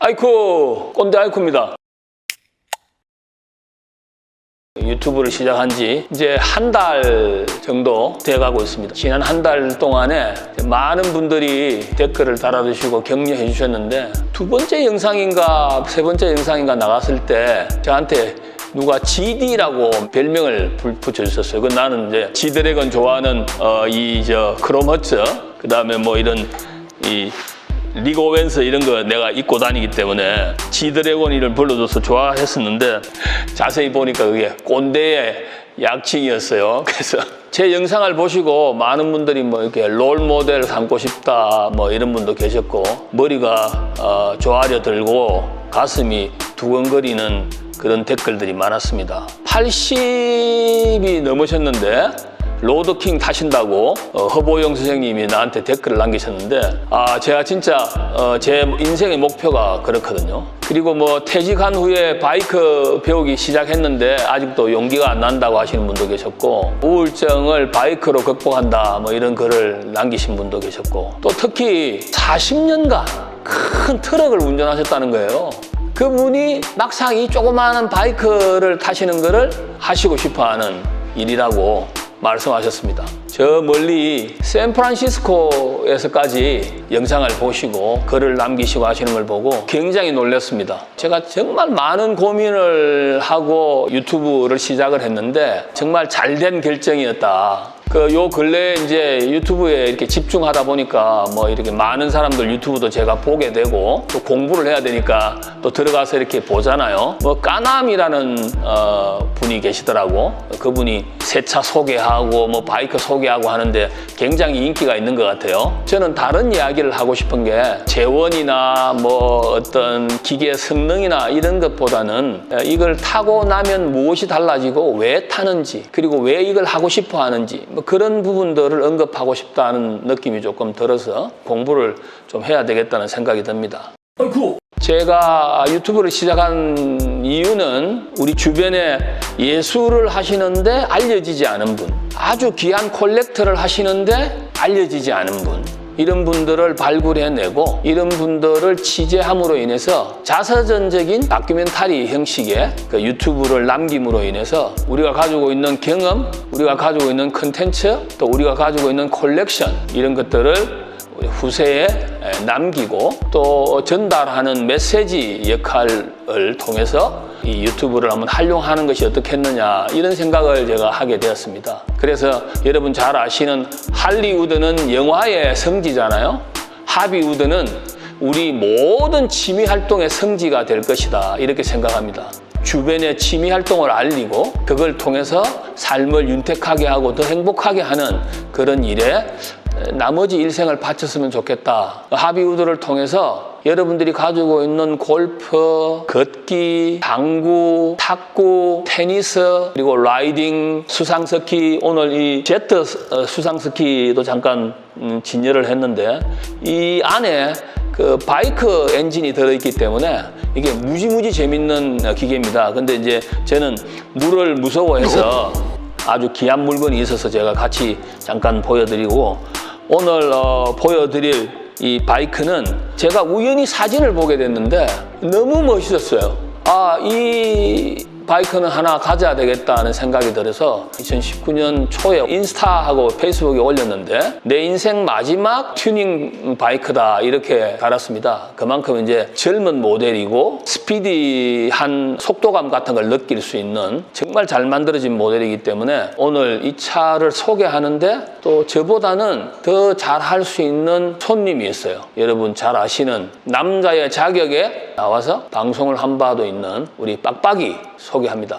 아이쿠, 꼰대 아이쿠입니다. 유튜브를 시작한 지 이제 한 달 정도 돼가고 있습니다. 지난 한 달 동안에 많은 분들이 댓글을 달아주시고 격려해 주셨는데, 두 번째 영상인가 세 번째 영상인가 나갔을 때 저한테 누가 GD라고 별명을 붙여주셨어요. 그 나는 이제 지드래곤 좋아하는 크롬 허츠, 그 다음에 뭐 이런 리그 오웬스 이런 거 내가 입고 다니기 때문에 지드래곤이를 불러줘서 좋아했었는데, 자세히 보니까 그게 꼰대의 약칭이었어요. 그래서 제 영상을 보시고 많은 분들이 뭐 이렇게 롤 모델 삼고 싶다 뭐 이런 분도 계셨고, 머리가 조아려 들고 가슴이 두근거리는 그런 댓글들이 많았습니다. 80이 넘으셨는데 로드킹 타신다고 허보영 선생님이 나한테 댓글을 남기셨는데, 제가 진짜 제 인생의 목표가 그렇거든요. 그리고 뭐 퇴직한 후에 바이크 배우기 시작했는데 아직도 용기가 안 난다고 하시는 분도 계셨고, 우울증을 바이크로 극복한다 뭐 이런 글을 남기신 분도 계셨고, 또 특히 40년간 큰 트럭을 운전하셨다는 거예요. 그분이 막상 이 조그마한 바이크를 타시는 거를 하시고 싶어하는 일이라고 말씀하셨습니다. 저 멀리 샌프란시스코에서까지 영상을 보시고 글을 남기시고 하시는 걸 보고 굉장히 놀랐습니다. 제가 정말 많은 고민을 하고 유튜브를 시작을 했는데 정말 잘된 결정이었다. 요 근래에 이제 유튜브에 이렇게 집중하다 보니까 뭐 이렇게 많은 사람들 유튜브도 제가 보게 되고, 또 공부를 해야 되니까 또 들어가서 이렇게 보잖아요. 뭐 까남이라는 분이 계시더라고. 그분이 새 차 소개하고 뭐 바이크 소개하고 하는데 굉장히 인기가 있는 것 같아요. 저는 다른 이야기를 하고 싶은 게, 재원이나 뭐 어떤 기계 성능이나 이런 것보다는 이걸 타고 나면 무엇이 달라지고 왜 타는지, 그리고 왜 이걸 하고 싶어 하는지, 뭐 그런 부분들을 언급하고 싶다는 느낌이 조금 들어서 공부를 좀 해야 되겠다는 생각이 듭니다. 제가 유튜브를 시작한 이유는 우리 주변에 예술을 하시는데 알려지지 않은 분, 아주 귀한 콜렉터를 하시는데 알려지지 않은 분, 이런 분들을 발굴해내고 이런 분들을 취재함으로 인해서 자서전적인 다큐멘터리 형식의 그 유튜브를 남김으로 인해서 우리가 가지고 있는 경험, 우리가 가지고 있는 컨텐츠, 또 우리가 가지고 있는 콜렉션, 이런 것들을 우리 후세에 남기고 또 전달하는 메시지 역할을 통해서 이 유튜브를 한번 활용하는 것이 어떻겠느냐, 이런 생각을 제가 하게 되었습니다. 그래서 여러분 잘 아시는 할리우드는 영화의 성지잖아요. 하비우드는 우리 모든 취미 활동의 성지가 될 것이다, 이렇게 생각합니다. 주변의 취미 활동을 알리고 그걸 통해서 삶을 윤택하게 하고 더 행복하게 하는 그런 일에 나머지 일생을 바쳤으면 좋겠다. 하비우드를 통해서 여러분들이 가지고 있는 골프, 걷기, 당구, 탁구, 테니스, 그리고 라이딩, 수상스키, 오늘 이 제트 수상스키도 잠깐 진열을 했는데, 이 안에 그 바이크 엔진이 들어있기 때문에 이게 무지무지 재밌는 기계입니다. 근데 이제 저는 물을 무서워해서 아주 귀한 물건이 있어서 제가 같이 잠깐 보여드리고, 오늘 보여드릴 이 바이크는 제가 우연히 사진을 보게 됐는데 너무 멋있었어요. 이 바이크는 하나 가져야 되겠다는 생각이 들어서 2019년 초에 인스타하고 페이스북에 올렸는데, 내 인생 마지막 튜닝 바이크다, 이렇게 달았습니다. 그만큼 이제 젊은 모델이고 스피디한 속도감 같은 걸 느낄 수 있는 정말 잘 만들어진 모델이기 때문에 오늘 이 차를 소개하는데 또 저보다는 더 잘할 수 있는 손님이 있어요. 여러분 잘 아시는 남자의 자격에 나와서 방송을 한 바도 있는 우리 빡빡이 소개합니다.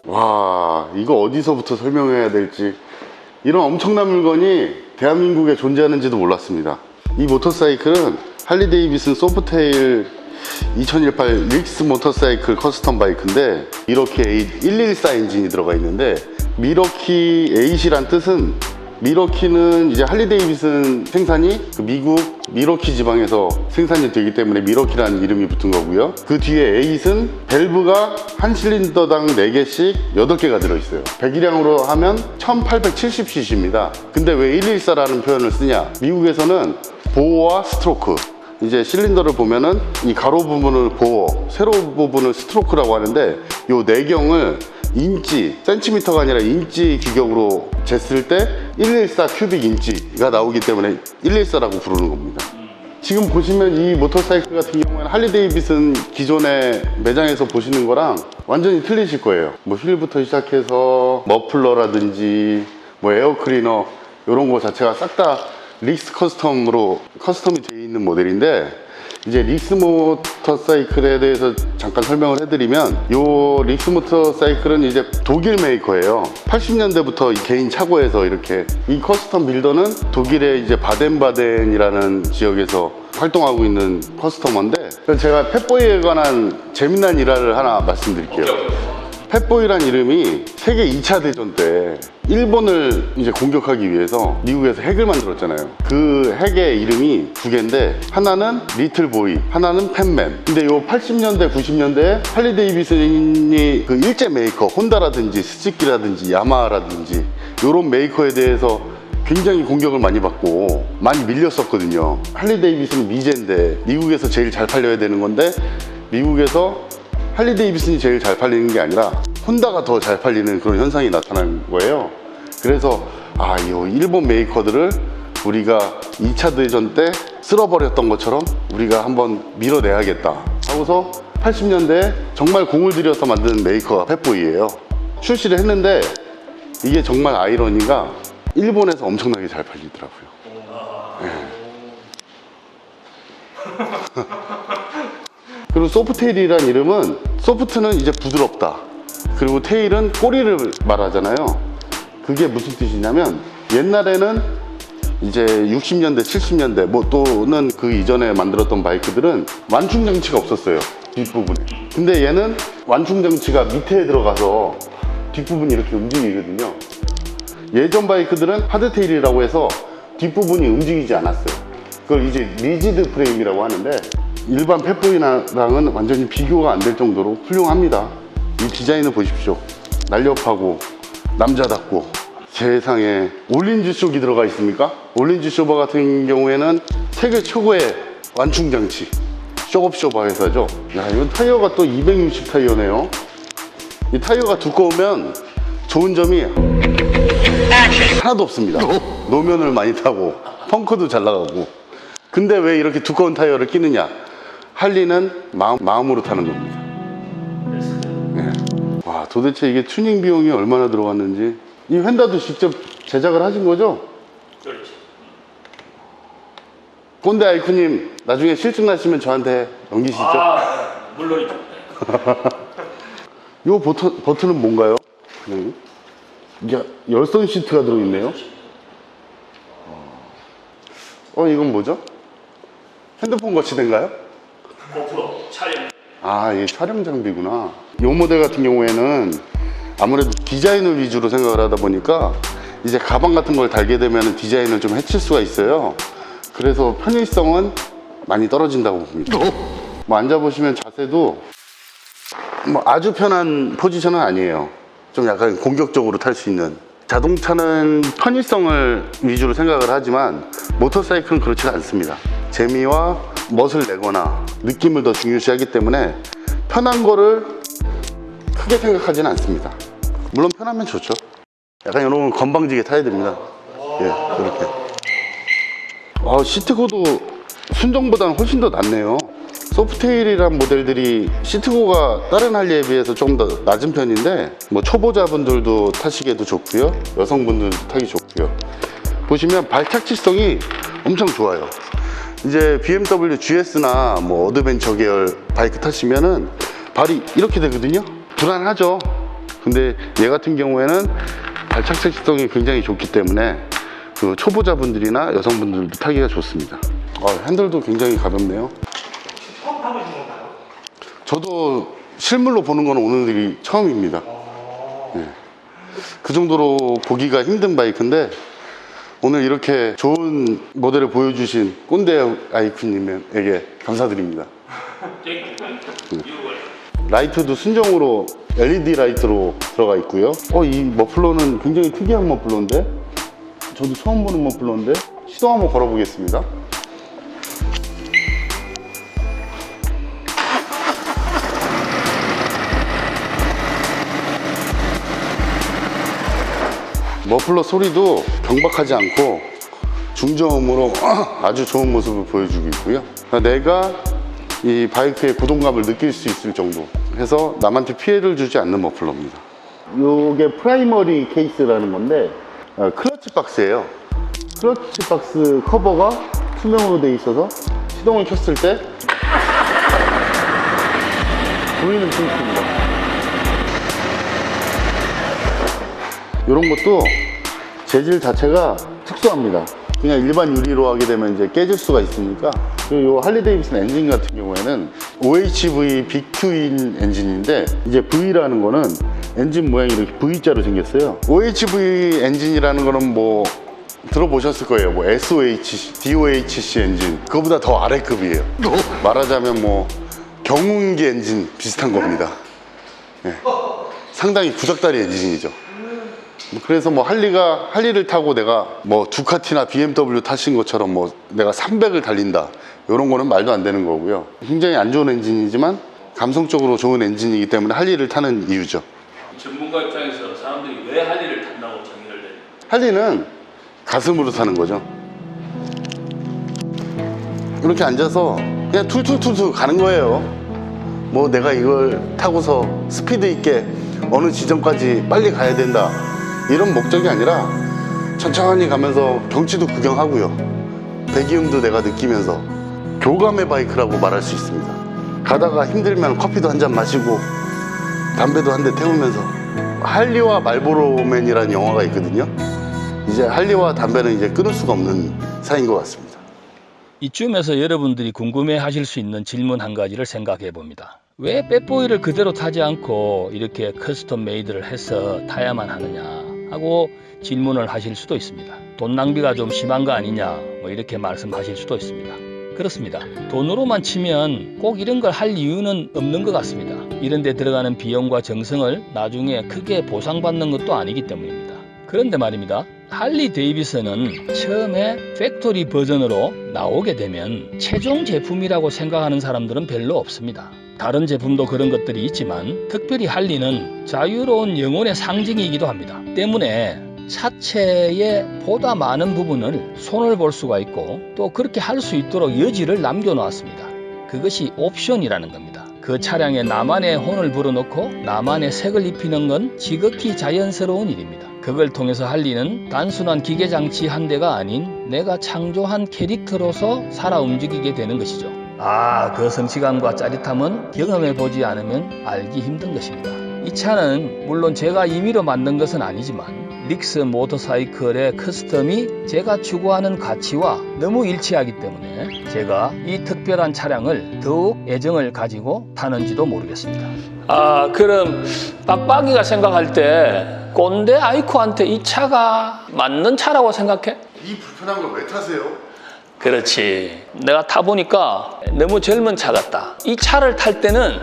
와, 이거 어디서부터 설명해야 될지, 이런 엄청난 물건이 대한민국에 존재하는지도 몰랐습니다. 이 모터사이클은 할리 데이비슨 소프테일 2018 릭스 모터사이클 커스텀 바이크인데, 미러키 8 114 엔진이 들어가 있는데, 미러키 8이란 뜻은, 미러키는 이제 할리 데이비슨 생산이 그 미국 미러키 지방에서 생산이 되기 때문에 미러키라는 이름이 붙은 거고요. 그 뒤에 8은 밸브가 한 실린더당 4개씩 8개가 들어있어요. 배기량으로 하면 1870cc입니다. 근데 왜 114라는 표현을 쓰냐? 미국에서는 보어와 스트로크, 이제 실린더를 보면은 이 가로 부분을 보어, 세로 부분을 스트로크라고 하는데, 요 내경을 인치, 센티미터가 아니라 인치 규격으로 쟀을 때 114 큐빅 인치가 나오기 때문에 114라고 부르는 겁니다. 지금 보시면 이 모터사이클 같은 경우에는 할리 데이비슨 기존의 매장에서 보시는 거랑 완전히 틀리실 거예요. 뭐 휠부터 시작해서 머플러라든지 뭐 에어클리너, 이런 거 자체가 싹 다 릭스 커스텀으로 커스텀이 되어 있는 모델인데, 이제 릭스 모터사이클에 대해서 잠깐 설명을 해드리면, 요 릭스 모터사이클은 이제 독일 메이커예요. 80년대부터 개인 차고에서 이렇게, 이 커스텀 빌더는 독일의 이제 바덴바덴이라는 지역에서 활동하고 있는 커스터머인데, 제가 펫보이에 관한 재미난 일화를 하나 말씀드릴게요. 펫보이란 이름이 세계 2차 대전 때 일본을 이제 공격하기 위해서 미국에서 핵을 만들었잖아요. 그 핵의 이름이 두 개인데, 하나는 리틀보이, 하나는 펫맨. 근데 요 80년대, 90년대에 할리 데이비슨이 그 일제 메이커, 혼다라든지 스즈키라든지 야마하라든지 요런 메이커에 대해서 굉장히 공격을 많이 받고 많이 밀렸었거든요. 할리 데이비슨은 미제인데 미국에서 제일 잘 팔려야 되는 건데, 미국에서 할리 데이비슨이 제일 잘 팔리는 게 아니라 혼다가 더 잘 팔리는 그런 현상이 나타난 거예요. 그래서 이 일본 메이커들을 우리가 2차 대전 때 쓸어버렸던 것처럼 우리가 한번 밀어내야겠다 하고서 80년대에 정말 공을 들여서 만든 메이커가 펫보이예요. 출시를 했는데, 이게 정말 아이러니가 일본에서 엄청나게 잘 팔리더라고요. 네. 그리고 소프테일이란 이름은, 소프트는 이제 부드럽다, 그리고 테일은 꼬리를 말하잖아요. 그게 무슨 뜻이냐면, 옛날에는 이제 60년대, 70년대 뭐 또는 그 이전에 만들었던 바이크들은 완충 장치가 없었어요, 뒷부분에. 근데 얘는 완충 장치가 밑에 들어가서 뒷부분이 이렇게 움직이거든요. 예전 바이크들은 하드테일이라고 해서 뒷부분이 움직이지 않았어요. 그걸 이제 리지드 프레임이라고 하는데, 일반 펫보이랑은 완전히 비교가 안 될 정도로 훌륭합니다. 이 디자인을 보십시오. 날렵하고 남자답고. 세상에, 올린즈 쇼기 들어가 있습니까? 올린즈 쇼버 같은 경우에는 세계 최고의 완충장치, 쇼업 쇼버 회사죠. 야, 이건 타이어가 또 260 타이어네요. 이 타이어가 두꺼우면 좋은 점이 하나도 없습니다. 노면을 많이 타고 펑크도 잘 나가고. 근데 왜 이렇게 두꺼운 타이어를 끼느냐? 할리는 마음으로 타는 겁니다. 네. 와, 도대체 이게 튜닝 비용이 얼마나 들어갔는지. 이 휀다도 직접 제작을 하신 거죠? 그렇지. 꼰대 아이쿠님, 나중에 실증 나시면 저한테 넘기시죠? 물론이죠. 이 버튼은 뭔가요? 이게 열선 시트가 들어있네요. 이건 뭐죠? 핸드폰 거치대인가요? 고프로 촬영. 이게 촬영 장비구나. 이 모델 같은 경우에는 아무래도 디자인을 위주로 생각을 하다 보니까 이제 가방 같은 걸 달게 되면 디자인을 좀 해칠 수가 있어요. 그래서 편의성은 많이 떨어진다고 봅니다. 뭐 앉아보시면 자세도 뭐 아주 편한 포지션은 아니에요. 좀 약간 공격적으로 탈 수 있는. 자동차는 편의성을 위주로 생각을 하지만 모터사이클은 그렇지가 않습니다. 재미와 멋을 내거나 느낌을 더 중요시하기 때문에 편한 거를 크게 생각하지는 않습니다. 물론 편하면 좋죠. 약간 이런 건 건방지게 타야 됩니다. 예, 이렇게. 시트고도 순정보다는 훨씬 더 낫네요. 소프테일이란 모델들이 시트고가 다른 할리에 비해서 좀 더 낮은 편인데 뭐 초보자분들도 타시기에도 좋고요, 여성분들도 타기 좋고요. 보시면 발착지성이 엄청 좋아요. 이제 BMW GS나 뭐 어드벤처 계열 바이크 타시면은 발이 이렇게 되거든요. 불안하죠. 근데 얘 같은 경우에는 발착지성이 굉장히 좋기 때문에 그 초보자분들이나 여성분들도 타기가 좋습니다. 핸들도 굉장히 가볍네요. 처음 타보신 건가요? 저도 실물로 보는 건 오늘이 처음입니다. 네. 그 정도로 보기가 힘든 바이크인데 오늘 이렇게 좋은 모델을 보여주신 꼰대 아이쿠님에게 감사드립니다. 네. 라이트도 순정으로 LED 라이트로 들어가 있고요. 이 머플러는 굉장히 특이한 머플러인데 저도 처음 보는 머플러인데 시동 한번 걸어보겠습니다. 머플러 소리도 경박하지 않고 중저음으로 아주 좋은 모습을 보여주고 있고요. 내가 이 바이크의 고동감을 느낄 수 있을 정도 해서 남한테 피해를 주지 않는 머플러입니다. 이게 프라이머리 케이스라는 건데 클러치 박스예요. 클러치 박스 커버가 투명으로 되어 있어서 시동을 켰을 때 보이는 케이스입니다. 이런 것도 재질 자체가 특수합니다. 그냥 일반 유리로 하게 되면 이제 깨질 수가 있으니까. 그리고 이 할리 데이비슨 엔진 같은 경우에는 OHV 빅트윈 엔진인데 이제 V라는 거는 엔진 모양이 이렇게 V자로 생겼어요. OHV 엔진이라는 거는 뭐 들어보셨을 거예요. 뭐 SOH, DOHC 엔진 그거보다 더 아래급이에요. 말하자면 뭐 경운기 엔진 비슷한 겁니다. 네. 상당히 구닥다리 엔진이죠. 그래서 뭐 할리를 타고 내가 뭐 두카티나 BMW 타신 것처럼 뭐 내가 300을 달린다 이런 거는 말도 안 되는 거고요. 굉장히 안 좋은 엔진이지만 감성적으로 좋은 엔진이기 때문에 할리를 타는 이유죠. 전문가 입장에서 사람들이 왜 할리를 탄다고 정의를 내요? 할리는 가슴으로 타는 거죠. 이렇게 앉아서 그냥 툴툴툴툴 가는 거예요. 뭐 내가 이걸 타고서 스피드 있게 어느 지점까지 빨리 가야 된다 이런 목적이 아니라 천천히 가면서 경치도 구경하고요, 배기음도 내가 느끼면서 교감의 바이크라고 말할 수 있습니다. 가다가 힘들면 커피도 한 잔 마시고 담배도 한 대 태우면서. 할리와 말보로맨이라는 영화가 있거든요. 이제 할리와 담배는 이제 끊을 수가 없는 사이인 것 같습니다. 이쯤에서 여러분들이 궁금해 하실 수 있는 질문 한 가지를 생각해 봅니다. 왜 백보이를 그대로 타지 않고 이렇게 커스텀 메이드를 해서 타야만 하느냐 하고 질문을 하실 수도 있습니다. 돈 낭비가 좀 심한 거 아니냐 뭐 이렇게 말씀하실 수도 있습니다. 그렇습니다. 돈으로만 치면 꼭 이런 걸 할 이유는 없는 것 같습니다. 이런 데 들어가는 비용과 정성을 나중에 크게 보상받는 것도 아니기 때문입니다. 그런데 말입니다. 할리 데이비슨은 처음에 팩토리 버전으로 나오게 되면 최종 제품이라고 생각하는 사람들은 별로 없습니다. 다른 제품도 그런 것들이 있지만 특별히 할리는 자유로운 영혼의 상징이기도 합니다. 때문에 차체의 보다 많은 부분을 손을 볼 수가 있고 또 그렇게 할 수 있도록 여지를 남겨놓았습니다. 그것이 옵션이라는 겁니다. 그 차량에 나만의 혼을 불어넣고 나만의 색을 입히는 건 지극히 자연스러운 일입니다. 그걸 통해서 할리는 단순한 기계장치 한 대가 아닌 내가 창조한 캐릭터로서 살아 움직이게 되는 것이죠. 그 성취감과 짜릿함은 경험해보지 않으면 알기 힘든 것입니다. 이 차는 물론 제가 임의로 만든 것은 아니지만 릭스 모터사이클의 커스텀이 제가 추구하는 가치와 너무 일치하기 때문에 제가 이 특별한 차량을 더욱 애정을 가지고 타는지도 모르겠습니다. 그럼 빡빡이가 생각할 때 꼰대 아이쿠한테 이 차가 맞는 차라고 생각해? 이 불편한 걸 왜 타세요? 그렇지. 내가 타보니까 너무 젊은 차 같다. 이 차를 탈 때는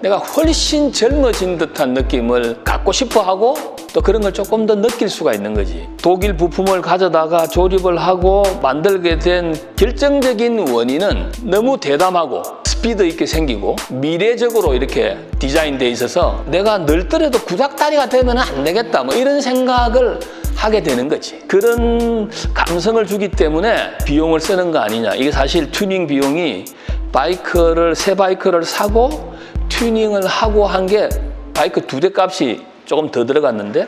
내가 훨씬 젊어진 듯한 느낌을 갖고 싶어 하고 또 그런 걸 조금 더 느낄 수가 있는 거지. 독일 부품을 가져다가 조립을 하고 만들게 된 결정적인 원인은 너무 대담하고 스피드 있게 생기고 미래적으로 이렇게 디자인되어 있어서 내가 늙더라도 구닥다리가 되면 안 되겠다 뭐 이런 생각을 하게 되는 거지. 그런 감성을 주기 때문에 비용을 쓰는 거 아니냐. 이게 사실 튜닝 비용이 바이크를 새 바이크를 사고 튜닝을 하고 한 게 바이크 2대 값이 조금 더 들어갔는데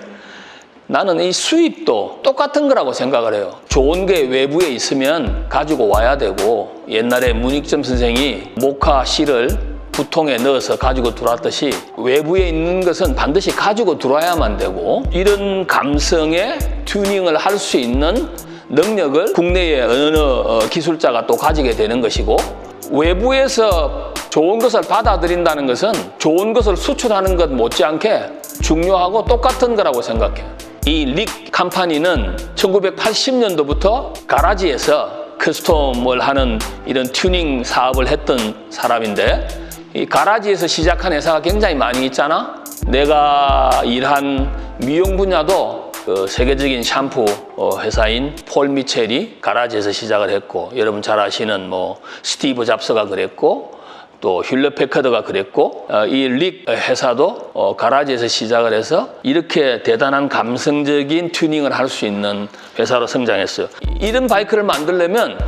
나는 이 수입도 똑같은 거라고 생각을 해요. 좋은 게 외부에 있으면 가지고 와야 되고 옛날에 문익점 선생이 모카 씨를 부통에 넣어서 가지고 들어왔듯이 외부에 있는 것은 반드시 가지고 들어와야만 되고 이런 감성의 튜닝을 할 수 있는 능력을 국내의 어느 기술자가 또 가지게 되는 것이고 외부에서 좋은 것을 받아들인다는 것은 좋은 것을 수출하는 것 못지않게 중요하고 똑같은 거라고 생각해요. 이 릭 컴퍼니는 1980년도부터 가라지에서 커스텀을 하는 이런 튜닝 사업을 했던 사람인데 이 가라지에서 시작한 회사가 굉장히 많이 있잖아. 내가 일한 미용 분야도 그 세계적인 샴푸 회사인 폴 미첼이 가라지에서 시작을 했고 여러분 잘 아시는 뭐 스티브 잡스가 그랬고 또 휄렛 패커드가 그랬고 이 릭 회사도 가라지에서 시작을 해서 이렇게 대단한 감성적인 튜닝을 할 수 있는 회사로 성장했어요. 이런 바이크를 만들려면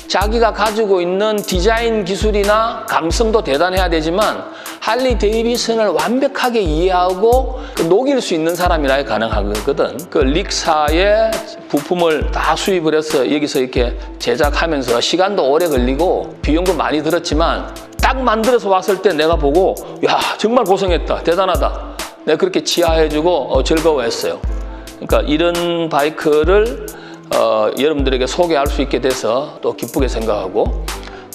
자기가 가지고 있는 디자인 기술이나 감성도 대단해야 되지만 할리 데이비슨을 완벽하게 이해하고 녹일 수 있는 사람이라야 가능하거든. 그 릭사의 부품을 다 수입을 해서 여기서 이렇게 제작하면서 시간도 오래 걸리고 비용도 많이 들었지만 딱 만들어서 왔을 때 내가 보고 야 정말 고생했다 대단하다 내가 그렇게 치하해주고 즐거워했어요. 그러니까 이런 바이크를 여러분들에게 소개할 수 있게 돼서 또 기쁘게 생각하고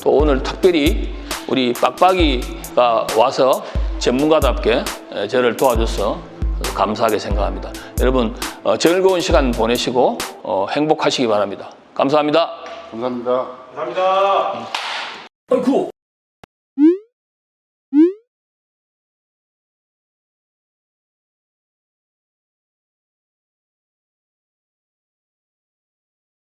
또 오늘 특별히 우리 빡빡이가 와서 전문가답게 저를 도와줘서 감사하게 생각합니다. 여러분 즐거운 시간 보내시고 행복하시기 바랍니다. 감사합니다. 감사합니다. 감사합니다. 아이고.